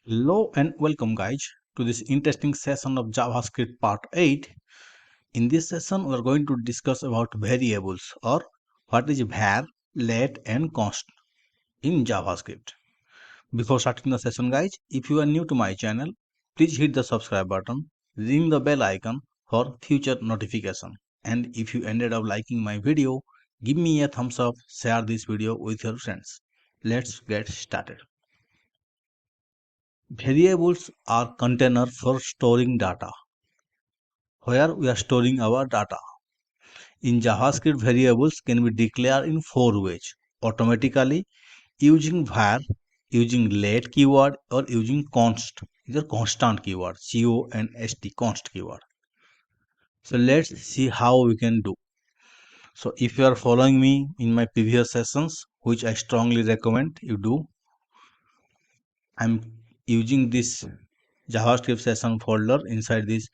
Hello and welcome guys to this interesting session of JavaScript part 8. In this session we are going to discuss about variables or what is var, let and const in JavaScript. Before starting the session guys, if you are new to my channel, please hit the subscribe button, ring the bell icon for future notification. And if you ended up liking my video, give me a thumbs up, share this video with your friends. Let's get started. Variables are containers for storing data. Where we are storing our data. In JavaScript, variables can be declared in four ways: automatically, using var, using let keyword, or using const, either constant keyword, const, const keyword. So let's see how we can do. So if you are following me in my previous sessions, which I strongly recommend you do, I'm using this JavaScript session folder inside this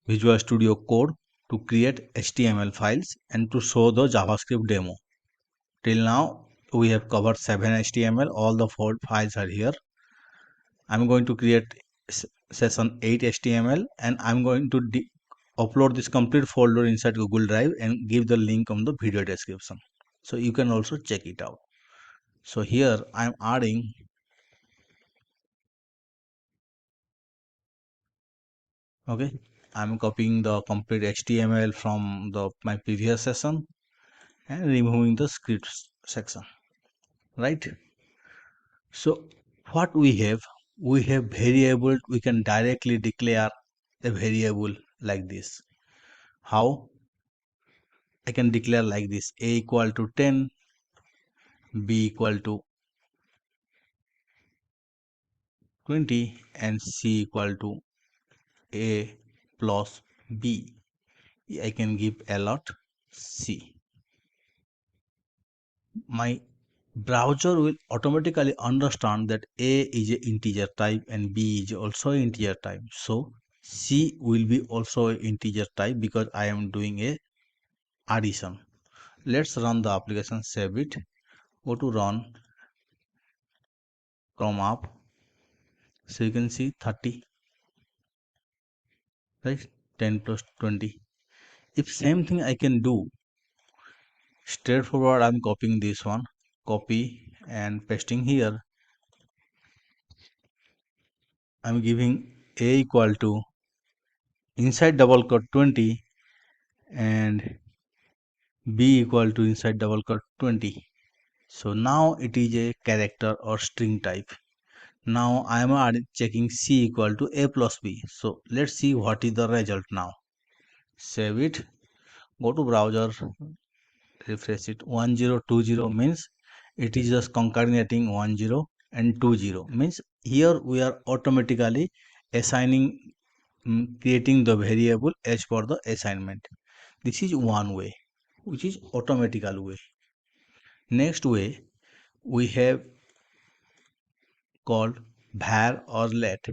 Visual Studio Code to create HTML files and to show the JavaScript demo. Till now we have covered 7 HTML, all the 4 files are here. I'm going to create session 8 HTML and I'm going to upload this complete folder inside Google Drive and give the link on the video description. So you can also check it out. So here I'm adding okay, I'm copying the complete HTML from my previous session and removing the scripts section, right? So what we have variable. We can directly declare a variable like this. How? I can declare like this: a equal to 10, b equal to 20 and c equal to a plus b. I can give a lot c. My browser will automatically understand that a is a integer type and b is also integer type. So c will be also a integer type because I am doing a addition. Let's run the application, save it, go to run, Chrome up. So you can see 30, right? 10 plus 20. If same thing I can do straightforward, I'm copying this one, copy and pasting here. I'm giving a equal to inside double quote 20 and b equal to inside double quote 20. So now it is a character or string type. Now I am checking c equal to a plus b. So let's see what is the result now. Save it, go to browser, refresh it. 1020 means it is just concatenating 10 and 20 means here we are automatically assigning creating the variable as per the assignment. This is one way, which is automatical way. Next way we have called var or let.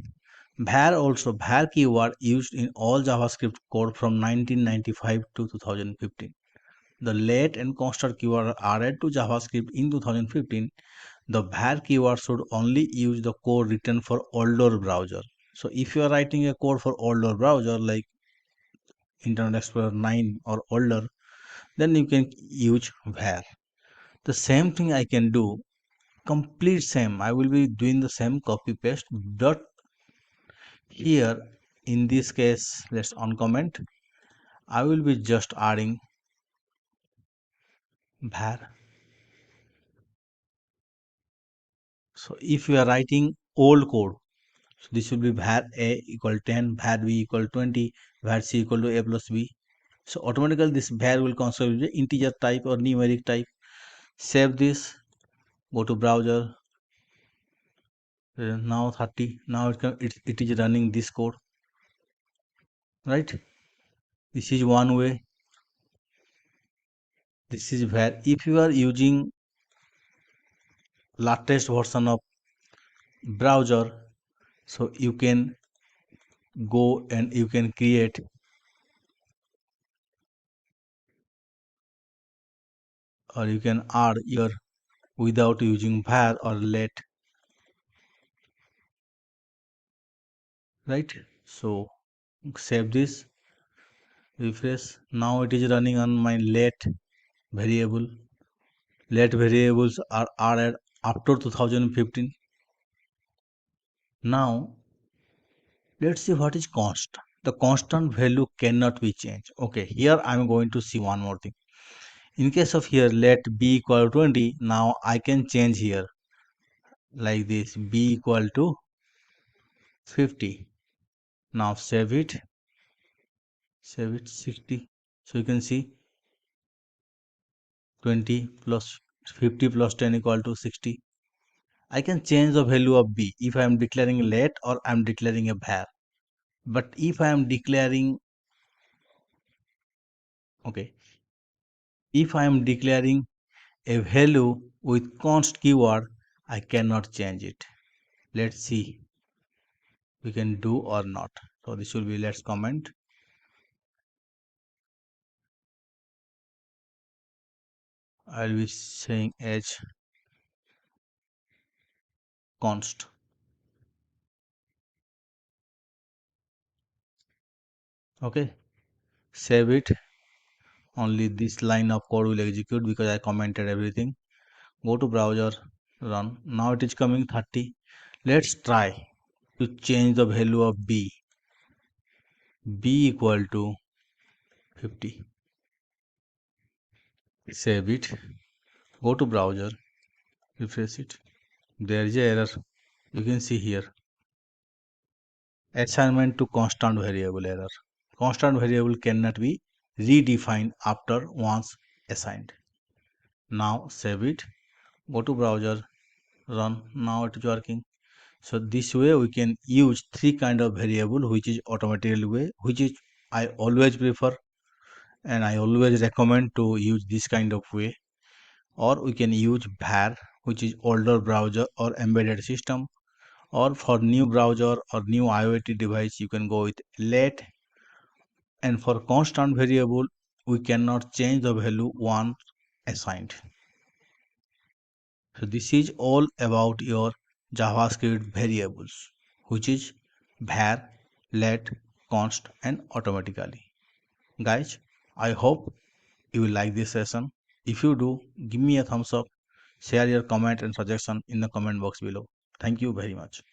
Var keyword used in all JavaScript code from 1995 to 2015. The let and constant keyword are added to JavaScript in 2015. The var keyword should only use the code written for older browser. So if you are writing a code for older browser like Internet Explorer 9 or older, then you can use var. The same thing I can do, complete same. I will be doing the same copy paste, but here in this case, let's uncomment. I will be just adding var. So if you are writing old code, so this will be var a equal 10, var b equal 20, var c equal to a plus b. So automatically this var will consider the integer type or numeric type. Save this, go to browser. Now 30. Now it is running this code, right? This is one way. This is var. If you are using latest version of browser, so you can go and you can create or you can add your without using var or let. right? So save this, refresh. Now it is running on my let variable. Let variables are added after 2015. Now let's see what is const. The constant value cannot be changed. Okay, here I'm going to see one more thing. In case of here, let b equal 20. Now I can change here like this, b equal to 50. Now save it 60. So you can see 20 plus 50 plus 10 equal to 60. I can change the value of b if I am declaring let or I am declaring a var. But if I am declaring, okay, if I am declaring a value with const keyword, I cannot change it. Let's see we can do or not. So this will be, let's comment. I'll be saying as const. Okay, save it. Only this line of code will execute because I commented everything. Go to browser, run. Now it is coming 30. Let's try to change the value of b. B equal to 50. Save it. Go to browser, refresh it. There is a error. You can see here. Assignment to constant variable error. Constant variable cannot be redefined after once assigned. Now save it. Go to browser, run. Now it is working. So this way we can use three kind of variable, which is automatically way, which is I always prefer and I always recommend to use this kind of way. Or we can use var, which is older browser or embedded system, or for new browser or new IoT device you can go with let. And for constant variable we cannot change the value once assigned. So this is all about your JavaScript variables, which is var, let, const and automatically. Guys, I hope you will like this session. If you do, give me a thumbs up, share your comment and suggestion in the comment box below. Thank you very much.